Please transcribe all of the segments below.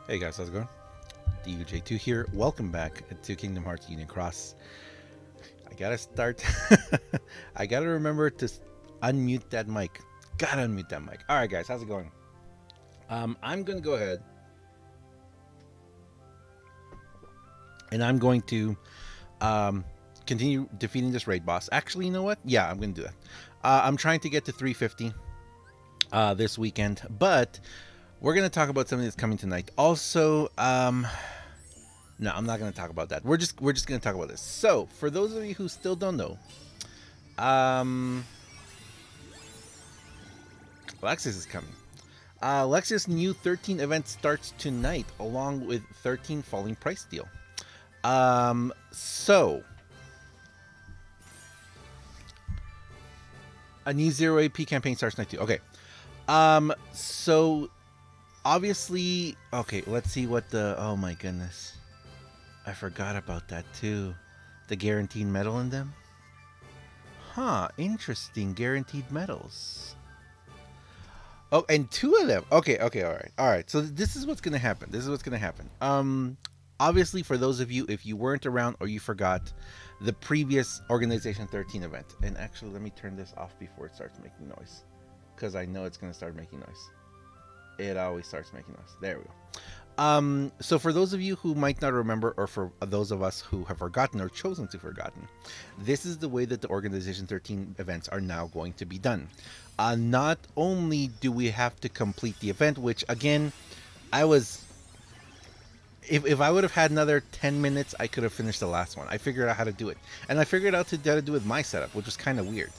Hey guys, how's it going? DUJ2 here. Welcome back to Kingdom Hearts Union Cross. I gotta start. I gotta remember to unmute that mic. Gotta unmute that mic. Alright guys, how's it going? I'm gonna go ahead and I'm going to continue defeating this raid boss. Actually, you know what? Yeah, I'm gonna do that. I'm trying to get to 350 this weekend, but we're going to talk about something that's coming tonight. Also, no, I'm not going to talk about that. We're just going to talk about this. So, for those of you who still don't know, Lexaeus is coming. Lexaeus' new 13 event starts tonight, along with 13 falling price deal. So a new 0 AP campaign starts tonight too. Okay. So obviously, okay, let's see what the, oh my goodness, I forgot about that too. The guaranteed medal in them. Huh, interesting, guaranteed medals. Oh, and 2 of them. Okay, all right. So this is what's gonna happen. Obviously, for those of you, if you weren't around or you forgot the previous Organization 13 event, and actually, let me turn this off before it starts making noise, because I know it's gonna start making noise. It always starts making noise. There we go. So for those of you who might not remember, or for those of us who have forgotten or chosen to forgotten, this is the way that the Organization 13 events are now going to be done. Not only do we have to complete the event, which again, if I would have had another 10 minutes, I could have finished the last one. I figured out how to do it. And I figured out how to do it with my setup, which was kind of weird.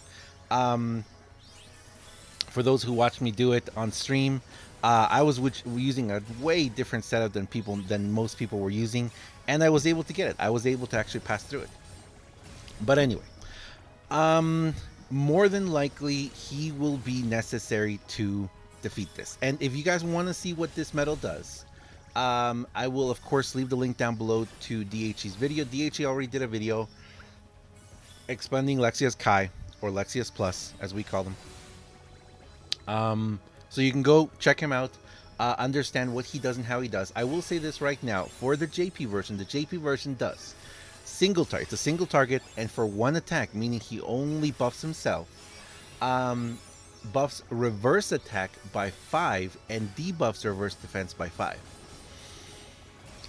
For those who watched me do it on stream, I was using a way different setup than most people were using, and I was able to get it. I was able to actually pass through it. But anyway, more than likely, he will be necessary to defeat this. And if you guys want to see what this medal does, I will of course leave the link down below to DHE's video. DHE already did a video explaining Lexaeus Kai, or Lexaeus Plus, as we call them. So you can go check him out, understand what he does and how he does. I will say this right now, for the JP version does single target. It's a single target, and for 1 attack, meaning he only buffs himself, buffs reverse attack by 5 and debuffs reverse defense by 5.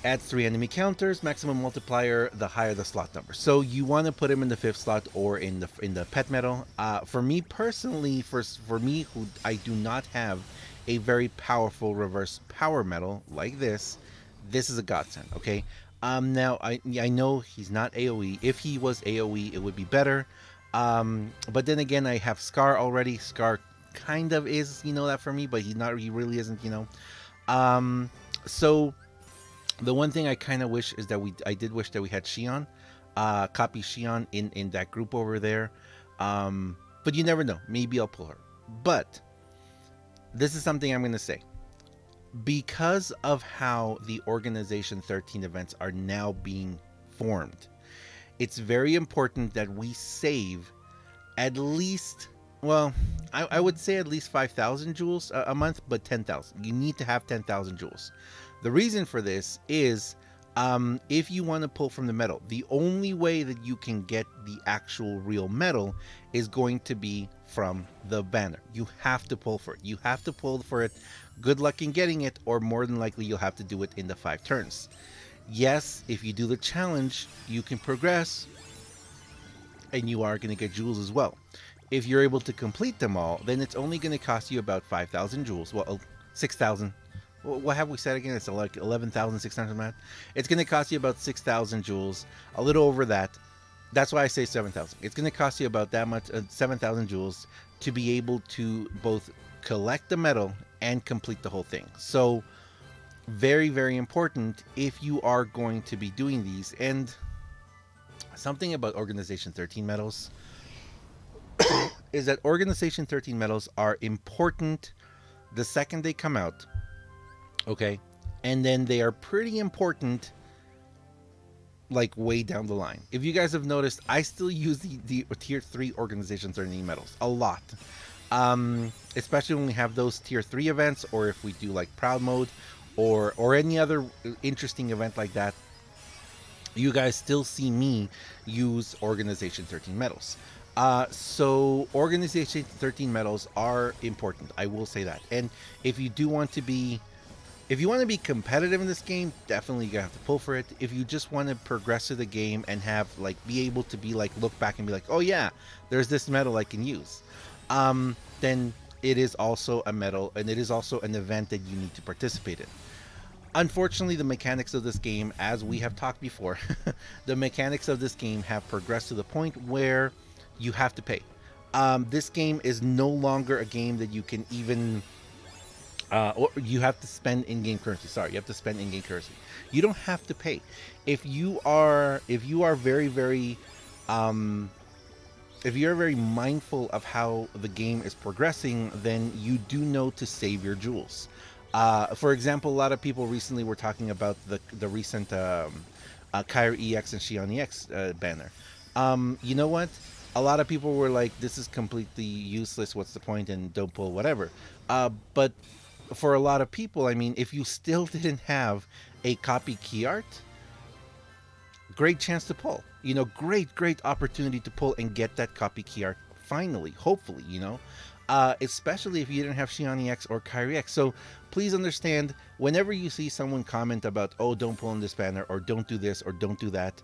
Adds 3 enemy counters, maximum multiplier the higher the slot number. So you want to put him in the 5th slot or in the pet medal. For me personally, for me who I do not have a very powerful reverse power medal like this is a godsend. Okay. Now I know he's not AoE. If he was AoE, it would be better. But then again, I have Scar already. Scar kind of is, that for me, but he really isn't, so the one thing I kind of wish is that I did wish that we had Xion, copy Xion in that group over there. But you never know. Maybe I'll pull her. But this is something I'm going to say. Because of how the Organization 13 events are now being formed, it's very important that we save at least, well, I would say at least 5,000 jewels a month, but 10,000. You need to have 10,000 jewels. The reason for this is if you want to pull from the medal, the only way that you can get the actual real medal is going to be from the banner. You have to pull for it. You have to pull for it. Good luck in getting it, or more than likely you'll have to do it in the 5 turns. Yes, if you do the challenge, you can progress, and you are going to get jewels as well. If you're able to complete them all, then it's only going to cost you about 5,000 jewels. Well, 6,000. What have we said again? It's like 11,600 math. It's going to cost you about 6,000 jewels, a little over that. That's why I say 7,000. It's going to cost you about that much, 7,000 jewels, to be able to both collect the medal and complete the whole thing. So very, very important if you are going to be doing these. And something about Organization 13 medals is that Organization 13 medals are important the second they come out. Okay, and then they are pretty important like way down the line. If you guys have noticed, I still use the tier 3 Organization 13 medals a lot, especially when we have those tier 3 events, or if we do like proud mode, or any other interesting event like that, you guys still see me use Organization 13 medals. So Organization 13 medals are important. I will say that. And if you do want to be, if you want to be competitive in this game, definitely you have to pull for it. If you just want to progress through the game and have like be able to be like look back and be like, oh yeah, there's this medal I can use, then it is also a medal and it is also an event that you need to participate in. Unfortunately, the mechanics of this game, as we have talked before, the mechanics of this game have progressed to the point where you have to pay. This game is no longer a game that you can even, or you have to spend in-game currency. Sorry, you have to spend in-game currency. You don't have to pay. If you are very, very, if you're very mindful of how the game is progressing, then you do know to save your jewels. For example, a lot of people recently were talking about the recent Kyrie EX and Xi'an EX banner. You know what? A lot of people were like, this is completely useless. What's the point? And don't pull whatever. But for a lot of people, I mean, if you still didn't have a copy key art, great chance to pull. You know, great opportunity to pull and get that copy key art finally, hopefully, you know. Especially if you didn't have Xi'an EX or Kyrie X. So please understand, whenever you see someone comment about, oh, don't pull in this banner, or don't do this, or don't do that,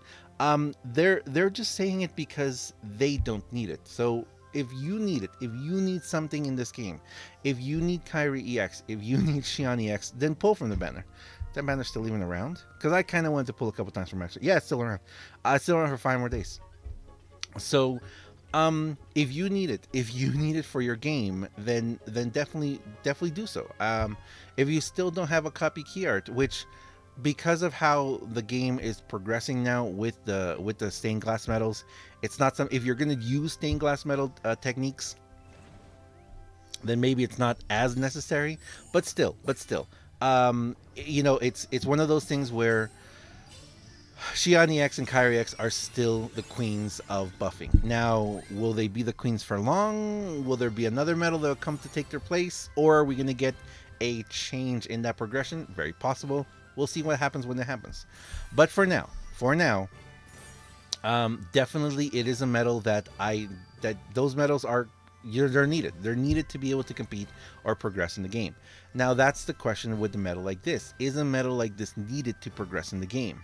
they're just saying it because they don't need it. So if you need it, if you need something in this game, if you need Kyrie EX, if you need Xi'an EX, then pull from the banner. That banner's still even around? Because I kind of wanted to pull a couple times from extra. Yeah, it's still around. It's still around for 5 more days. So if you need it for your game, then definitely do so. If you still don't have a copy key art, which because of how the game is progressing now with the stained glass metals, it's not some, if you're going to use stained glass metal techniques, then maybe it's not as necessary, but still, you know, it's one of those things where Xi'an EX and Kyrie X are still the queens of buffing. Now, will they be the queens for long? Will there be another medal that will come to take their place? Or are we going to get a change in that progression? Very possible. We'll see what happens when it happens. But for now, definitely it is a medal that those medals are, they're needed. They're needed to be able to compete or progress in the game. Now, that's the question with a medal like this. Is a medal like this needed to progress in the game?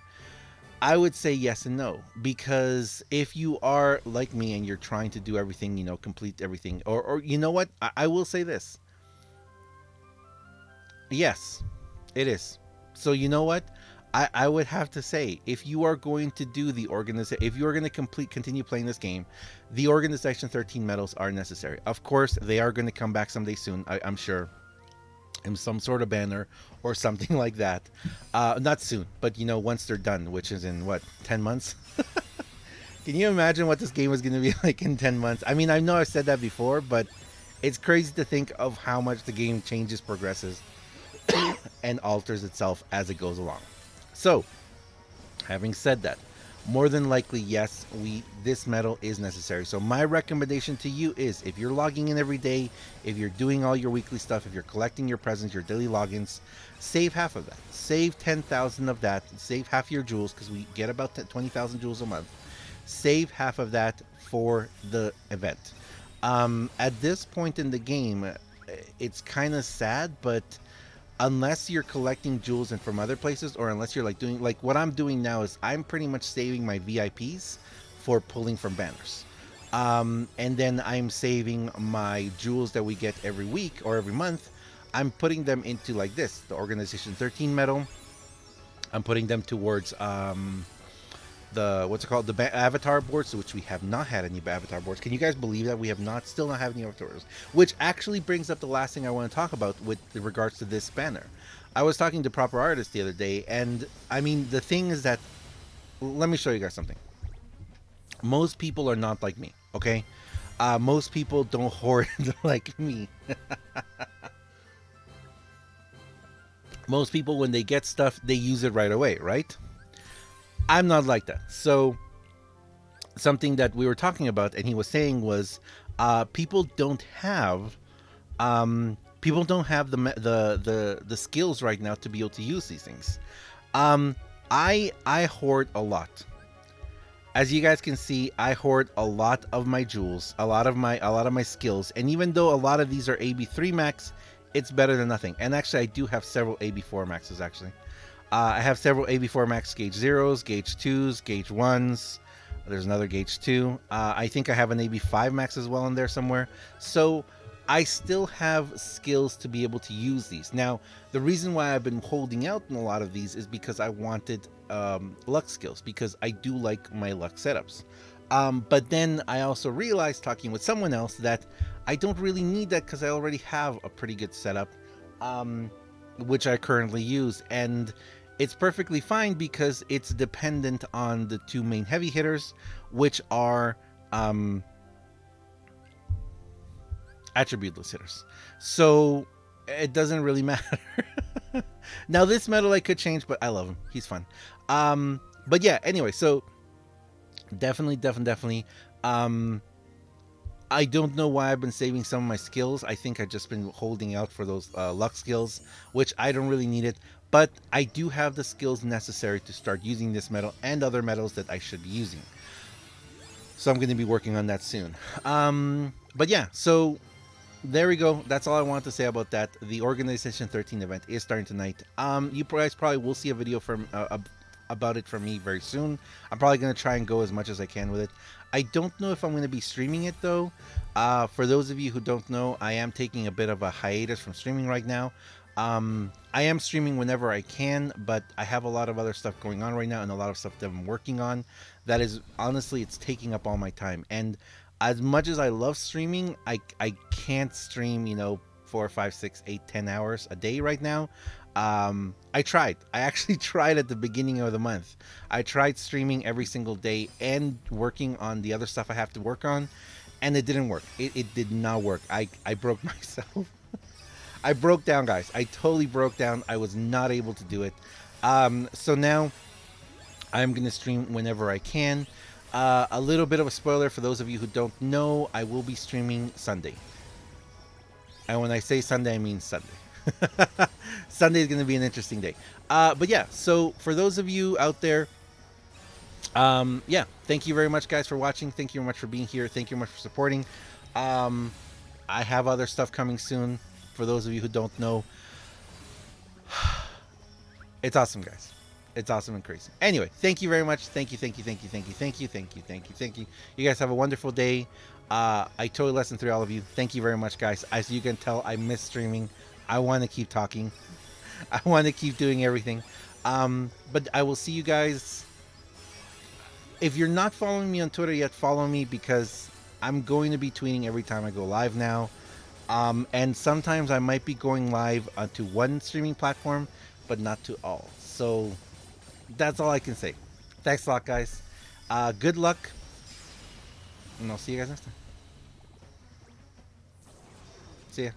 I would say yes and no, because if you are like me and you're trying to do everything, you know, complete everything, or you know what, I will say this. Yes, it is. So you know what, I would have to say, if you are going to do the organization, if you are going to continue playing this game, the Organization 13 medals are necessary. Of course, they are going to come back someday soon, I'm sure, in some sort of banner or something like that. Not soon, but you know, once they're done, which is in what, 10 months? Can you imagine what this game is going to be like in 10 months? I mean, I know I've said that before, but it's crazy to think of how much the game changes, progresses, and alters itself as it goes along. So, having said that, more than likely, yes, this medal is necessary. So my recommendation to you is, if you're logging in every day, if you're doing all your weekly stuff, if you're collecting your presents, your daily logins, save half of that. Save 10,000 of that. Save half your jewels, because we get about 20,000 jewels a month. Save half of that for the event. At this point in the game, it's kind of sad, but unless you're collecting jewels and from other places, or unless you're like doing, like what I'm doing now is I'm pretty much saving my VIPs for pulling from banners. And then I'm saving my jewels that we get every week or every month. I'm putting them into like this, the Organization 13 medal. I'm putting them towards the, what's it called, the avatar boards, which we have not had any avatar boards. Can you guys believe that we have still not had any avatars? Which actually brings up the last thing I want to talk about with regards to this banner. I was talking to Proper Artist the other day, and I mean, the thing is that, let me show you guys something. Most people are not like me, okay? Most people don't hoard like me. Most people, when they get stuff, they use it right away, right? I'm not like that. So something that we were talking about and he was saying was people don't have People don't have the skills right now to be able to use these things. Um, I hoard a lot. As you guys can see, I hoard a lot of my jewels, a lot of my skills, and even though a lot of these are AB3 max, it's better than nothing. And actually, I do have several AB4 maxes. Actually, I have several AB4 max gauge zeros, gauge twos, gauge ones. There's another gauge 2. I think I have an AB5 max as well in there somewhere. So I still have skills to be able to use these. Now, the reason why I've been holding out in a lot of these is because I wanted luck skills, because I do like my luck setups. But then I also realized, talking with someone else, that I don't really need that because I already have a pretty good setup, which I currently use. And it's perfectly fine because it's dependent on the 2 main heavy hitters, which are attributeless hitters. So it doesn't really matter. Now, this medal I could change, but I love him. He's fun. But yeah, anyway, so definitely. I don't know why I've been saving some of my skills. I think I've just been holding out for those luck skills, which I don't really need it. But I do have the skills necessary to start using this medal and other medals that I should be using. So I'm going to be working on that soon. But yeah, so there we go. That's all I want to say about that. The Organization 13 event is starting tonight. You guys probably will see a video from about it from me very soon. I'm probably going to try and go as much as I can with it. I don't know if I'm going to be streaming it though. For those of you who don't know, I am taking a bit of a hiatus from streaming right now. I am streaming whenever I can, but I have a lot of other stuff going on right now and a lot of stuff that I'm working on that is, honestly, it's taking up all my time. And as much as I love streaming, I can't stream, 4, 5, 6, 8, 10 hours a day right now. I tried. I actually tried at the beginning of the month. I tried streaming every single day and working on the other stuff I have to work on, and it didn't work. It did not work. I broke myself. I broke down, guys. I totally broke down. I was not able to do it. So now I'm going to stream whenever I can. A little bit of a spoiler for those of you who don't know, I will be streaming Sunday. And when I say Sunday, I mean Sunday. Sunday is going to be an interesting day. But yeah, so for those of you out there, yeah, thank you very much, guys, for watching. Thank you very much for being here. Thank you very much for supporting. I have other stuff coming soon. For those of you who don't know, it's awesome, guys. It's awesome and crazy. Anyway, thank you very much. Thank you. You guys have a wonderful day. I totally listen through all of you. Thank you very much, guys. As you can tell, I miss streaming. I want to keep talking. I want to keep doing everything. But I will see you guys. If you're not following me on Twitter yet, follow me, because I'm going to be tweeting every time I go live now. And sometimes I might be going live to one streaming platform, but not to all. So that's all I can say. Thanks a lot, guys. Good luck. And I'll see you guys next time. See ya.